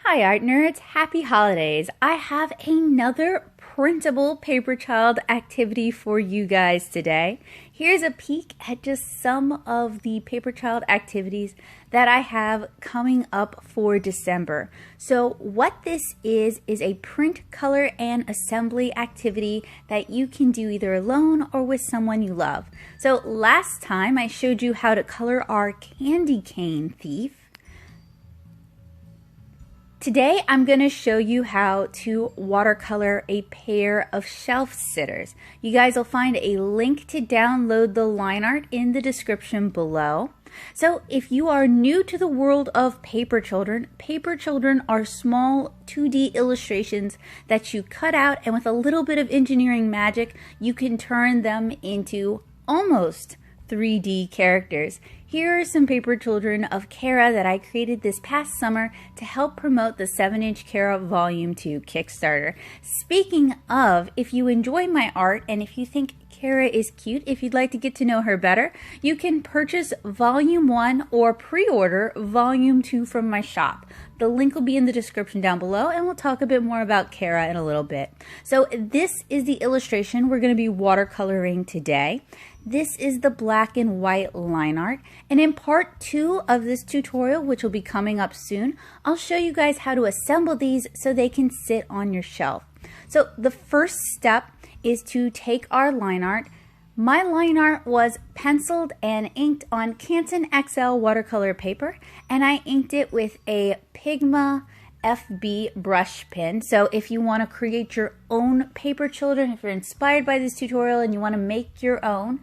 Hi art nerds, happy holidays. I have another printable Paperchild activity for you guys today. Here's a peek at just some of the Paperchild activities that I have coming up for December. So what this is a print, color, and assembly activity that you can do either alone or with someone you love. So last time I showed you how to color our candy cane thief. Today I'm going to show you how to watercolor a pair of shelf sitters. You guys will find a link to download the line art in the description below. So if you are new to the world of paper children are small 2D illustrations that you cut out, and with a little bit of engineering magic you can turn them into almost 3D characters. Here are some paper children of Kara that I created this past summer to help promote the 7-inch Kara Volume 2 Kickstarter. Speaking of, if you enjoy my art and if you think Kara is cute, if you'd like to get to know her better, you can purchase Volume 1 or pre-order Volume 2 from my shop. The link will be in the description down below, and we'll talk a bit more about Kara in a little bit. So this is the illustration we're going to be watercoloring today. This is the black and white line art, and in part 2 of this tutorial, which will be coming up soon, I'll show you guys how to assemble these so they can sit on your shelf. So the first step is to take our line art. My line art was penciled and inked on Canson XL watercolor paper, and I inked it with a Pigma FB brush pen. So if you want to create your own paper children, if you're inspired by this tutorial and you want to make your own,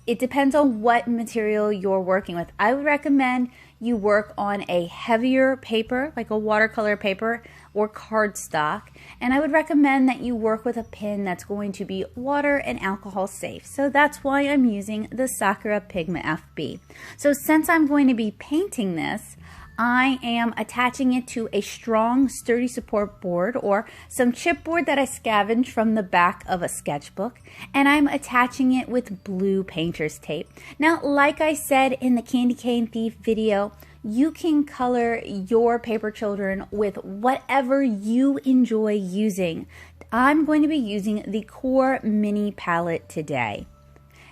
it depends on what material you're working with. I would recommend you work on a heavier paper, like a watercolor paper or cardstock, and I would recommend that you work with a pen that's going to be water and alcohol safe. So that's why I'm using the Sakura Pigma FB. So since I'm going to be painting this, I am attaching it to a strong, sturdy support board or some chipboard that I scavenged from the back of a sketchbook, and I'm attaching it with blue painter's tape. Now, like I said in the Candy Cane Thief video, you can color your paper children with whatever you enjoy using. I'm going to be using the Core Mini palette today.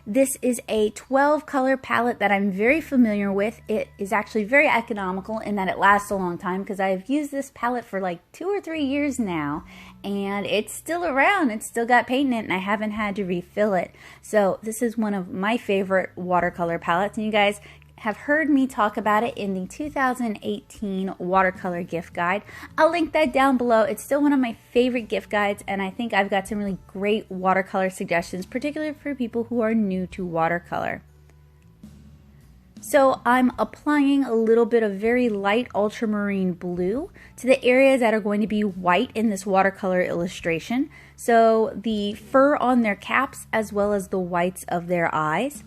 This is a 12 color palette that I'm very familiar with. It is actually very economical in that it lasts a long time because I've used this palette for like 2 or 3 years now, and it's still around. It's still got paint in it and I haven't had to refill it. So this is one of my favorite watercolor palettes, and you guys have heard me talk about it in the 2018 watercolor gift guide. I'll link that down below. It's still one of my favorite gift guides, and I think I've got some really great watercolor suggestions, particularly for people who are new to watercolor. So I'm applying a little bit of very light ultramarine blue to the areas that are going to be white in this watercolor illustration. So the fur on their caps as well as the whites of their eyes.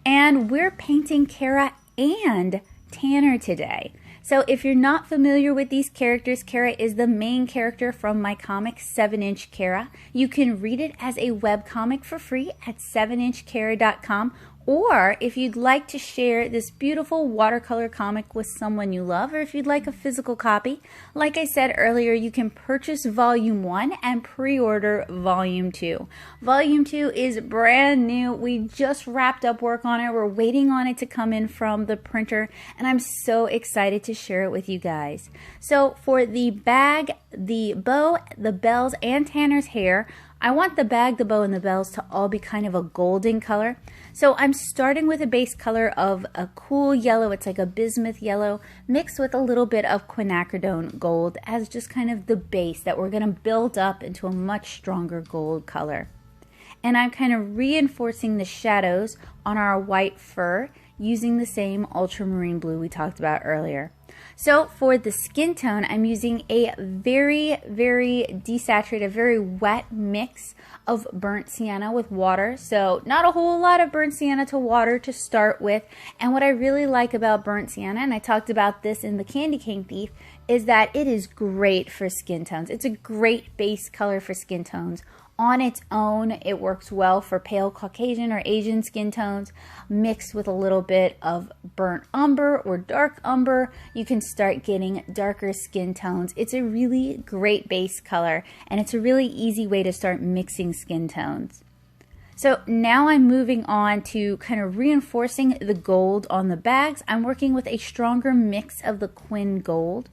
And we're painting Kara and Tanner today. So if you're not familiar with these characters, Kara is the main character from my comic 7-inch Kara. You can read it as a webcomic for free at 7inchkara.com. Or if you'd like to share this beautiful watercolor comic with someone you love, or if you'd like a physical copy, like I said earlier, you can purchase Volume 1 and pre-order Volume 2. Volume 2 is brand new. We just wrapped up work on it. We're waiting on it to come in from the printer, and I'm so excited to share it with you guys. So for the bag, the bow, the bells, and Tanner's hair, I want the bag, the bow, and the bells to all be kind of a golden color. So I'm starting with a base color of a cool yellow. It's like a bismuth yellow mixed with a little bit of quinacridone gold as just kind of the base that we're going to build up into a much stronger gold color. And I'm kind of reinforcing the shadows on our white fur using the same ultramarine blue we talked about earlier. So for the skin tone, I'm using a very desaturated, very wet mix of burnt sienna with water. So not a whole lot of burnt sienna to water to start with. And what I really like about burnt sienna, and I talked about this in the Candy Cane Thief, is that it is great for skin tones. It's a great base color for skin tones On its own, it works well for pale Caucasian or Asian skin tones. Mixed with a little bit of burnt umber or dark umber, you can start getting darker skin tones. It's a really great base color, and it's a really easy way to start mixing skin tones. So now I'm moving on to kind of reinforcing the gold on the bags. I'm working with a stronger mix of the Quin Gold.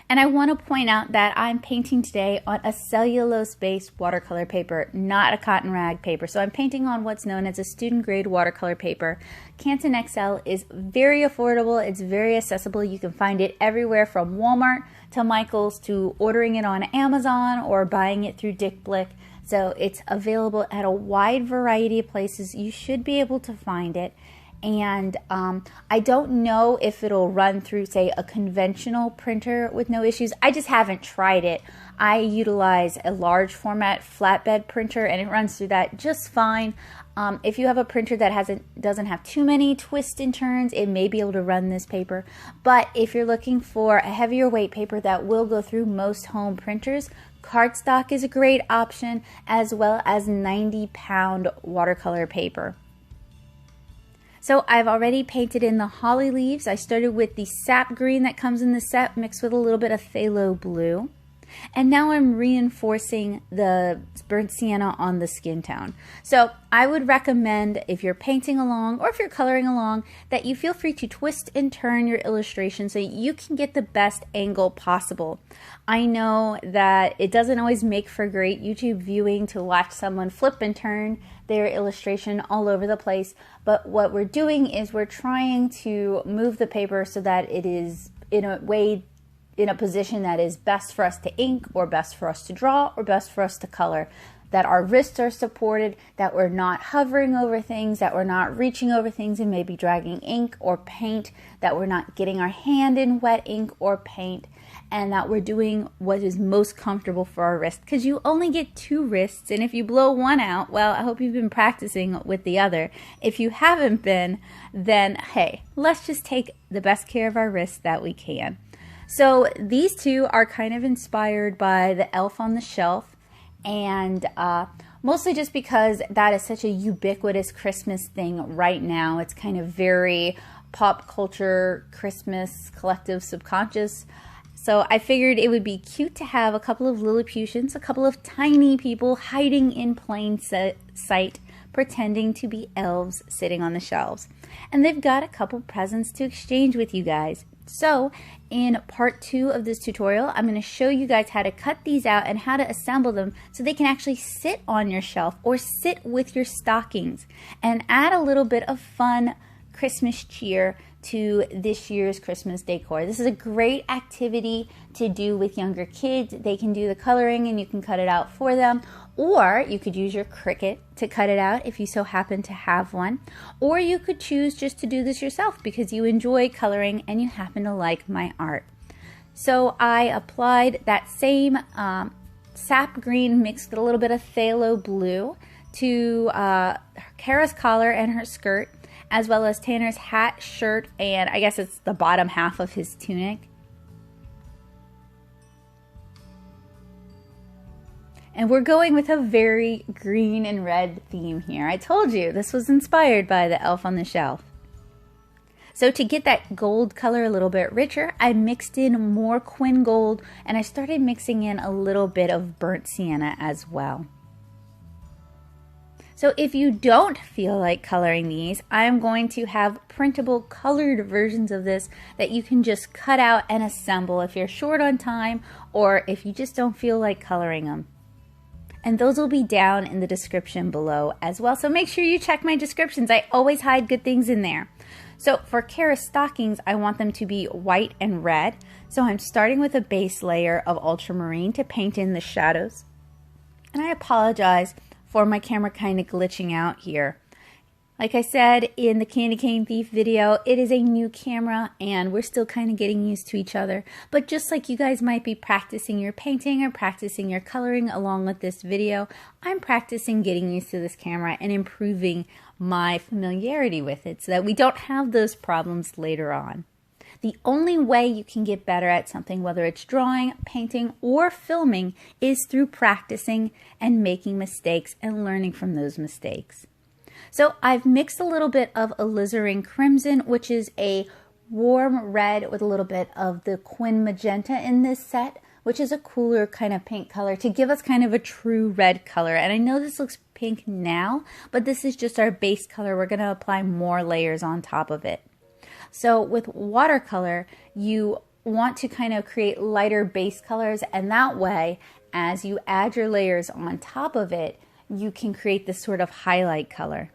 And I want to point out that I'm painting today on a cellulose-based watercolor paper, not a cotton rag paper. So I'm painting on what's known as a student-grade watercolor paper. Canson XL is very affordable. It's very accessible. You can find it everywhere from Walmart to Michael's to ordering it on Amazon or buying it through Dick Blick. So it's available at a wide variety of places. You should be able to find it. And I don't know if it'll run through, say, a conventional printer with no issues. I just haven't tried it. I utilize a large format flatbed printer, and it runs through that just fine. If you have a printer that doesn't have too many twists and turns, it may be able to run this paper. But if you're looking for a heavier weight paper that will go through most home printers, cardstock is a great option, as well as 90-pound watercolor paper. So I've already painted in the holly leaves. I started with the sap green that comes in the set mixed with a little bit of phthalo blue. And now I'm reinforcing the burnt sienna on the skin tone. So I would recommend, if you're painting along or if you're coloring along, that you feel free to twist and turn your illustration so you can get the best angle possible. I know that it doesn't always make for great YouTube viewing to watch someone flip and turn their illustration all over the place, but what we're doing is we're trying to move the paper so that it is in a position that is best for us to ink, or best for us to draw, or best for us to color. That our wrists are supported, that we're not hovering over things, that we're not reaching over things and maybe dragging ink or paint, that we're not getting our hand in wet ink or paint, and that we're doing what is most comfortable for our wrist. Because you only get 2 wrists, and if you blow one out, well, I hope you've been practicing with the other. If you haven't been, then hey, let's just take the best care of our wrists that we can. So these two are kind of inspired by the elf on the shelf, and mostly just because that is such a ubiquitous Christmas thing right now. It's kind of very pop culture, Christmas, collective subconscious. So I figured it would be cute to have a couple of Lilliputians, a couple of tiny people hiding in plain sight, pretending to be elves sitting on the shelves. And they've got a couple presents to exchange with you guys. So in part 2 of this tutorial, I'm going to show you guys how to cut these out and how to assemble them so they can actually sit on your shelf or sit with your stockings and add a little bit of fun Christmas cheer to this year's Christmas decor. This is a great activity to do with younger kids. They can do the coloring and you can cut it out for them, or you could use your Cricut to cut it out if you so happen to have one, or you could choose just to do this yourself because you enjoy coloring and you happen to like my art. So I applied that same sap green mixed with a little bit of phthalo blue to Kara's collar and her skirt, as well as Tanner's hat, shirt, and I guess it's the bottom half of his tunic. And we're going with a very green and red theme here. I told you this was inspired by the elf on the shelf. So to get that gold color a little bit richer, I mixed in more Quin Gold, and I started mixing in a little bit of burnt sienna as well. So if you don't feel like coloring these, I'm going to have printable colored versions of this that you can just cut out and assemble if you're short on time or if you just don't feel like coloring them. And those will be down in the description below as well. So make sure you check my descriptions. I always hide good things in there. So for Kara's stockings, I want them to be white and red. So I'm starting with a base layer of ultramarine to paint in the shadows. And I apologize for my camera kind of glitching out here. Like I said in the Candy Cane Thief video, it is a new camera and we're still kind of getting used to each other. But just like you guys might be practicing your painting or practicing your coloring along with this video, I'm practicing getting used to this camera and improving my familiarity with it so that we don't have those problems later on. The only way you can get better at something, whether it's drawing, painting, or filming, is through practicing and making mistakes and learning from those mistakes. So I've mixed a little bit of alizarin crimson, which is a warm red with a little bit of the quin magenta in this set, which is a cooler kind of pink color to give us kind of a true red color. And I know this looks pink now, but this is just our base color. We're going to apply more layers on top of it. So with watercolor, you want to kind of create lighter base colors, and that way, as you add your layers on top of it, you can create this sort of highlight color.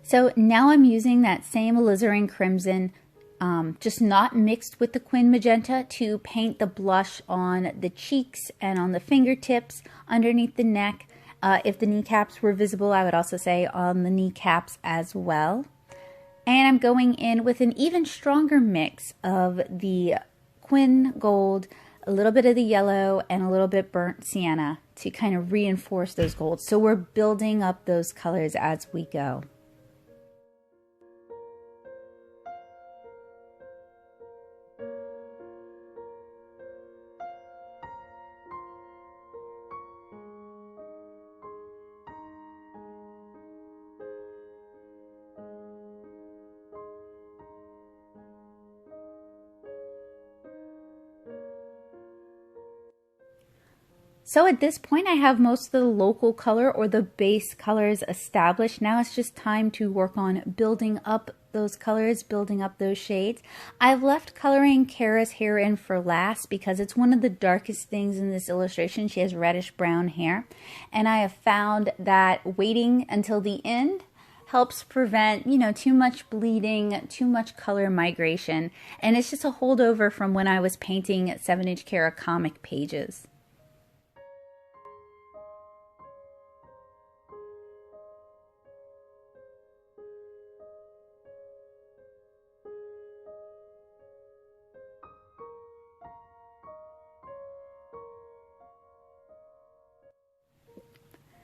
So now I'm using that same alizarin crimson, just not mixed with the quin magenta, to paint the blush on the cheeks and on the fingertips, underneath the neck. If the kneecaps were visible, I would also say on the kneecaps as well. And I'm going in with an even stronger mix of the quin gold, a little bit of the yellow, and a little bit burnt sienna to kind of reinforce those golds. So we're building up those colors as we go. So at this point, I have most of the local color or the base colors established. Now it's just time to work on building up those colors, building up those shades. I've left coloring Kara's hair in for last because it's one of the darkest things in this illustration. She has reddish brown hair, and I have found that waiting until the end helps prevent, too much bleeding, too much color migration, and it's just a holdover from when I was painting 7-inch Kara comic pages.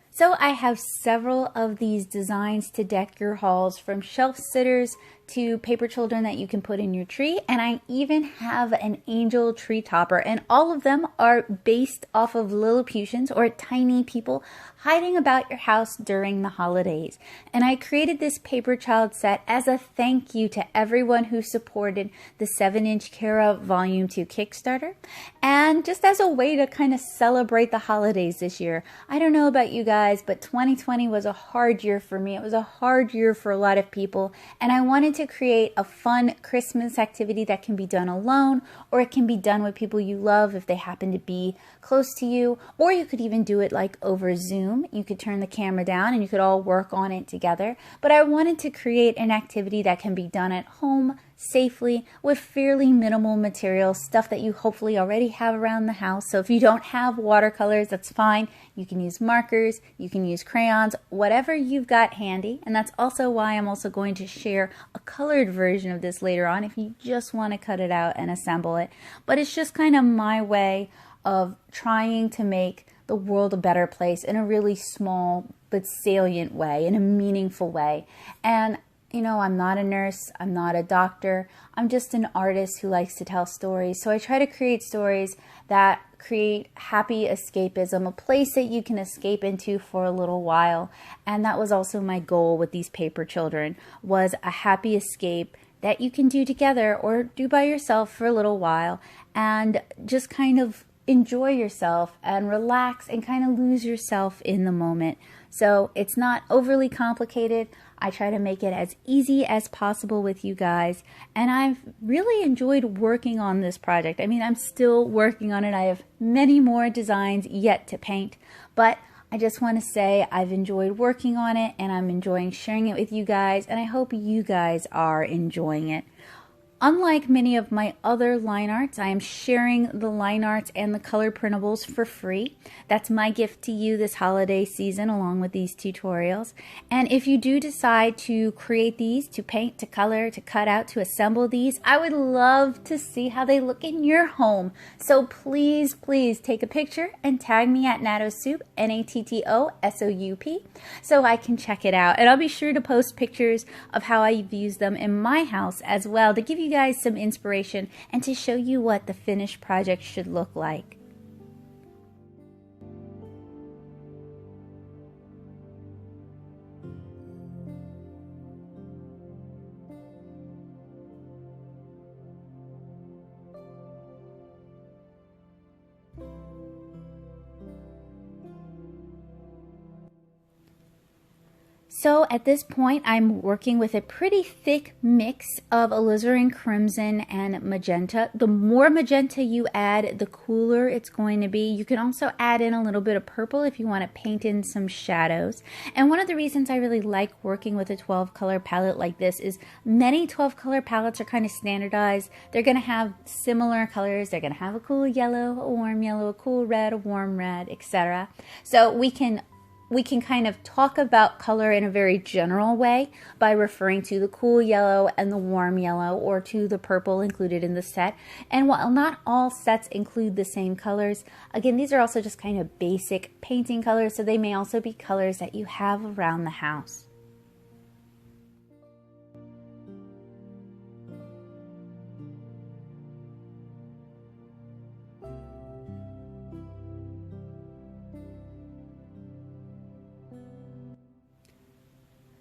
So I have several of these designs to deck your halls, from shelf sitters to paper children that you can put in your tree, and I even have an angel tree topper, and all of them are based off of Lilliputians, or tiny people hiding about your house during the holidays. And I created this Paperchild set as a thank you to everyone who supported the 7-inch Kara Volume 2 Kickstarter, and just as a way to kind of celebrate the holidays this year. I don't know about you guys, but 2020 was a hard year for me. It was a hard year for a lot of people, and I wanted to create a fun Christmas activity that can be done alone, or it can be done with people you love if they happen to be close to you, or you could even do it like over Zoom. You could turn the camera down and you could all work on it together. But I wanted to create an activity that can be done at home safely with fairly minimal material, stuff that you hopefully already have around the house. So if you don't have watercolors, that's fine. You can use markers, you can use crayons, whatever you've got handy. And that's also why I'm also going to share a colored version of this later on if you just want to cut it out and assemble it. But it's just kind of my way of trying to make the world a better place in a really small but salient way, in a meaningful way. And I'm not a nurse, I'm not a doctor, I'm just an artist who likes to tell stories. So I try to create stories that create happy escapism, a place that you can escape into for a little while. And that was also my goal with these paper children, was a happy escape that you can do together or do by yourself for a little while, and just kind of enjoy yourself and relax and kind of lose yourself in the moment. So it's not overly complicated. I try to make it as easy as possible with you guys, and I've really enjoyed working on this project. I mean, I'm still working on it. I have many more designs yet to paint, but I just want to say I've enjoyed working on it and I'm enjoying sharing it with you guys, and I hope you guys are enjoying it. Unlike many of my other line arts, I am sharing the line arts and the color printables for free. That's my gift to you this holiday season along with these tutorials. And if you do decide to create these, to paint, to color, to cut out, to assemble these, I would love to see how they look in your home. So please, please take a picture and tag me at nattosoup, N-A-T-T-O-S-O-U-P, so I can check it out. And I'll be sure to post pictures of how I've used them in my house as well to give you guys some inspiration and to show you what the finished project should look like. So at this point, I'm working with a pretty thick mix of alizarin crimson and magenta. The more magenta you add, the cooler it's going to be. You can also add in a little bit of purple if you want to paint in some shadows. And one of the reasons I really like working with a 12 color palette like this is many 12 color palettes are kind of standardized. They're going to have similar colors. They're going to have a cool yellow, a warm yellow, a cool red, a warm red, etc. So we can kind of talk about color in a very general way by referring to the cool yellow and the warm yellow, or to the purple included in the set. And while not all sets include the same colors, again, these are also just kind of basic painting colors, so they may also be colors that you have around the house.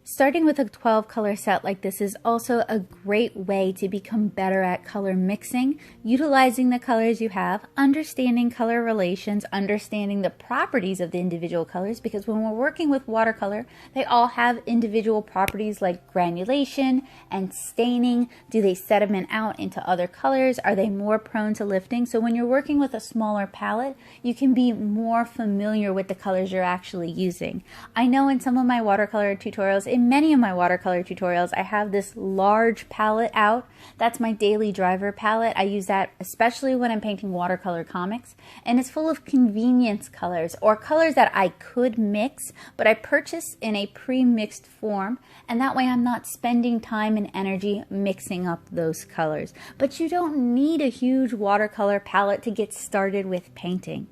Starting with a 12 color set like this is also a great way to become better at color mixing, utilizing the colors you have, understanding color relations, understanding the properties of the individual colors, because when we're working with watercolor, they all have individual properties like granulation and staining. Do they sediment out into other colors? Are they more prone to lifting? So when you're working with a smaller palette, you can be more familiar with the colors you're actually using. I know in some of my watercolor tutorials, in many of my watercolor tutorials, I have this large palette out. That's my daily driver palette. I use that especially when I'm painting watercolor comics, and it's full of convenience colors, or colors that I could mix, but I purchase in a pre-mixed form, and that way I'm not spending time and energy mixing up those colors. But you don't need a huge watercolor palette to get started with painting.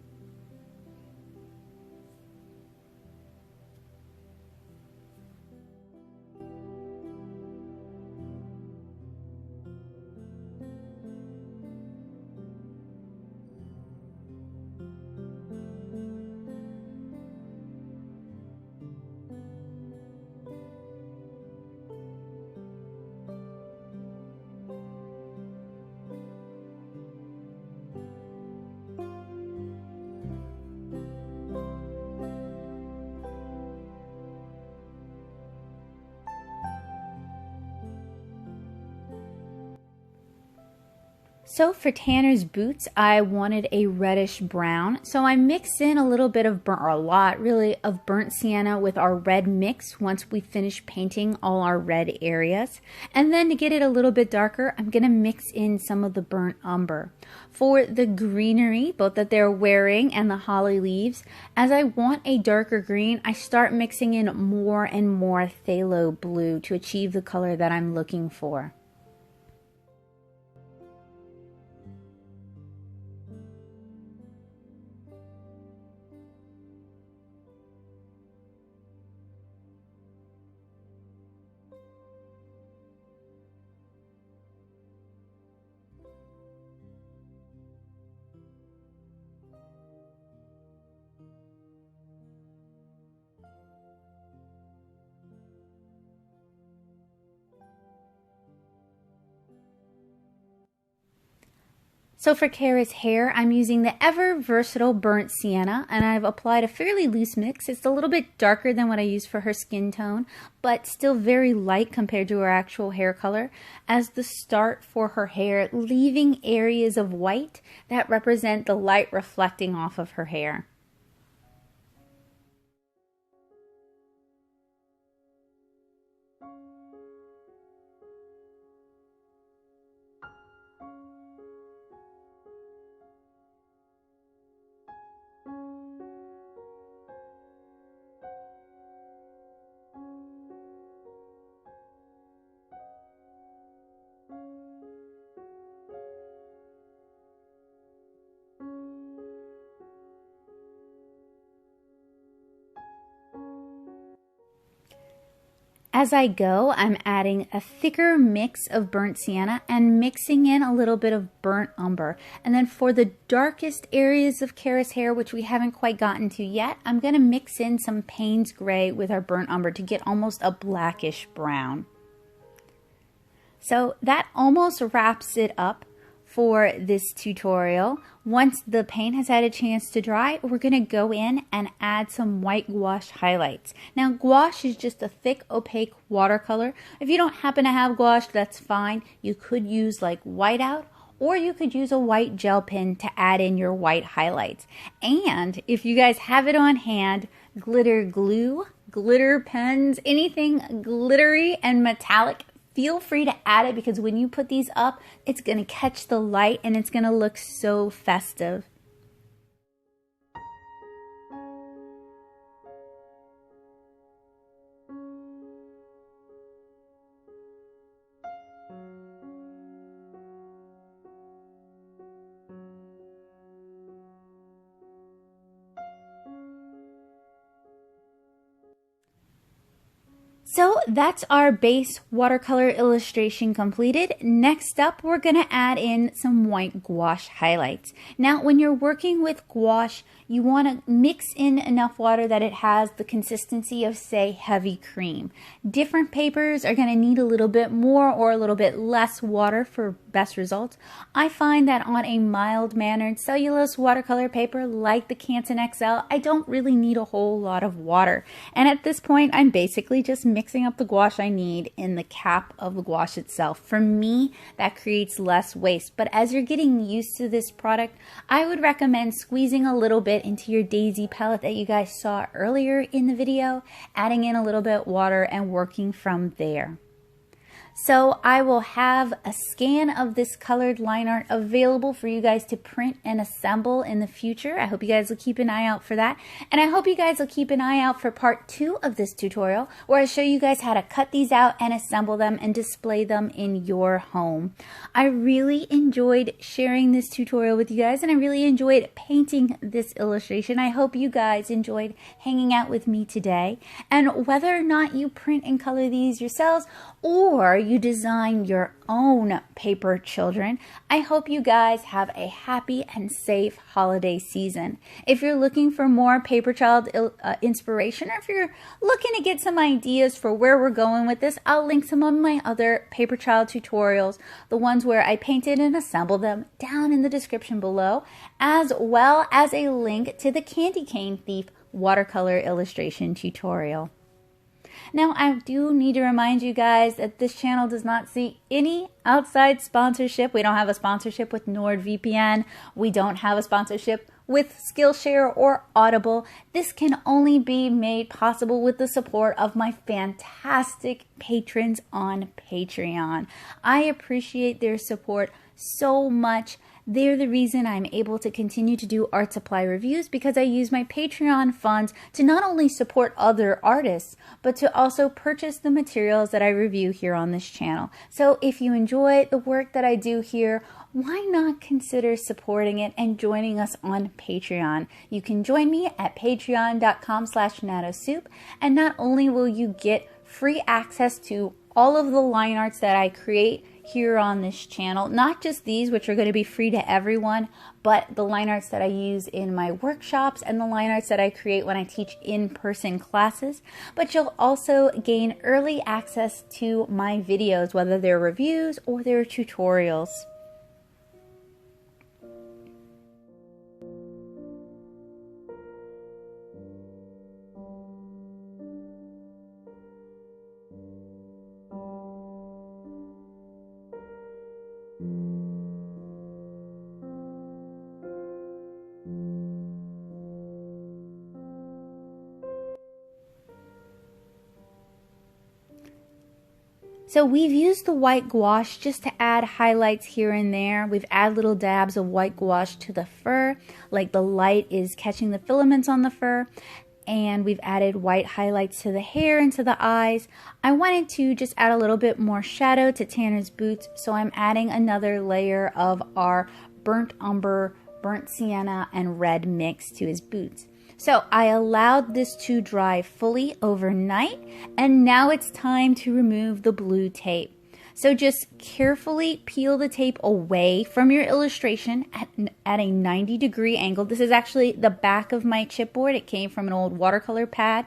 So for Tanner's boots, I wanted a reddish brown. So I mixed in a little bit of burnt, or a lot really, of burnt sienna with our red mix once we finish painting all our red areas. And then to get it a little bit darker, I'm going to mix in some of the burnt umber. For the greenery, both that they're wearing and the holly leaves, as I want a darker green, I start mixing in more and more phthalo blue to achieve the color that I'm looking for. So for Kara's hair, I'm using the ever versatile burnt sienna, and I've applied a fairly loose mix. It's a little bit darker than what I used for her skin tone, but still very light compared to her actual hair color, as the start for her hair, leaving areas of white that represent the light reflecting off of her hair. as I go, I'm adding a thicker mix of burnt sienna and mixing in a little bit of burnt umber. And then for the darkest areas of Kara's hair, which we haven't quite gotten to yet, I'm going to mix in some Payne's Gray with our burnt umber to get almost a blackish brown. So that almost wraps it up for this tutorial. Once the paint has had a chance to dry, we're going to go in and add some white gouache highlights. Now, gouache is just a thick, opaque watercolor. If you don't happen to have gouache, that's fine. You could use like whiteout, or you could use a white gel pen to add in your white highlights. And if you guys have it on hand, glitter glue, glitter pens, anything glittery and metallic, feel free to add it, because when you put these up, it's going to catch the light and it's going to look so festive. So that's our base watercolor illustration completed. Next up, we're going to add in some white gouache highlights. Now, when you're working with gouache, you want to mix in enough water that it has the consistency of, say, heavy cream. Different papers are going to need a little bit more or a little bit less water for best results. I find that on a mild-mannered cellulose watercolor paper like the Canson XL, I don't really need a whole lot of water. And at this point, I'm basically just mixing up the gouache I need in the cap of the gouache itself. For me, that creates less waste. But as you're getting used to this product, I would recommend squeezing a little bit into your daisy palette that you guys saw earlier in the video, adding in a little bit of water and working from there. So I will have a scan of this colored line art available for you guys to print and assemble in the future. I hope you guys will keep an eye out for that. And I hope you guys will keep an eye out for part 2 of this tutorial, where I show you guys how to cut these out and assemble them and display them in your home. I really enjoyed sharing this tutorial with you guys, and I really enjoyed painting this illustration. I hope you guys enjoyed hanging out with me today. And whether or not you print and color these yourselves, or you design your own paper children, I hope you guys have a happy and safe holiday season. If you're looking for more Paperchild inspiration, or if you're looking to get some ideas for where we're going with this, I'll link some of my other Paperchild tutorials, the ones where I painted and assembled them, down in the description below, as well as a link to the Candy Cane Thief watercolor illustration tutorial. Now, I do need to remind you guys that this channel does not see any outside sponsorship. We don't have a sponsorship with NordVPN. We don't have a sponsorship with Skillshare or Audible. This can only be made possible with the support of my fantastic patrons on Patreon. I appreciate their support so much. They're the reason I'm able to continue to do art supply reviews, because I use my Patreon funds to not only support other artists, but to also purchase the materials that I review here on this channel. So if you enjoy the work that I do here, why not consider supporting it and joining us on Patreon? You can join me at patreon.com/natosoup, and not only will you get free access to all of the line arts that I create here on this channel, not just these, which are going to be free to everyone, but the line arts that I use in my workshops and the line arts that I create when I teach in-person classes. But you'll also gain early access to my videos, whether they're reviews or they're tutorials. So we've used the white gouache just to add highlights here and there. We've added little dabs of white gouache to the fur, like the light is catching the filaments on the fur. And we've added white highlights to the hair and to the eyes. I wanted to just add a little bit more shadow to Tanner's boots, so I'm adding another layer of our burnt umber, burnt sienna, and red mix to his boots. So I allowed this to dry fully overnight, and now it's time to remove the blue tape. So just carefully peel the tape away from your illustration at a 90-degree angle. This is actually the back of my chipboard. It came from an old watercolor pad.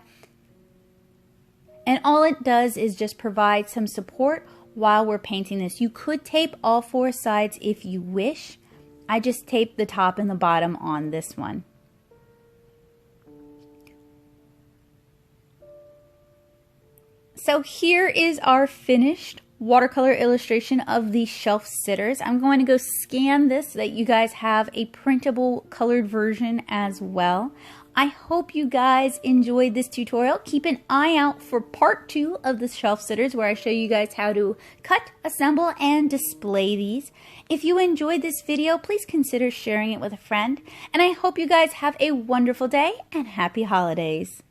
And all it does is just provide some support while we're painting this. You could tape all 4 sides if you wish. I just taped the top and the bottom on this one. So here is our finished watercolor illustration of the shelf sitters. I'm going to go scan this so that you guys have a printable colored version as well. I hope you guys enjoyed this tutorial. Keep an eye out for part 2 of the shelf sitters, where I show you guys how to cut, assemble, and display these. If you enjoyed this video, please consider sharing it with a friend. And I hope you guys have a wonderful day and happy holidays.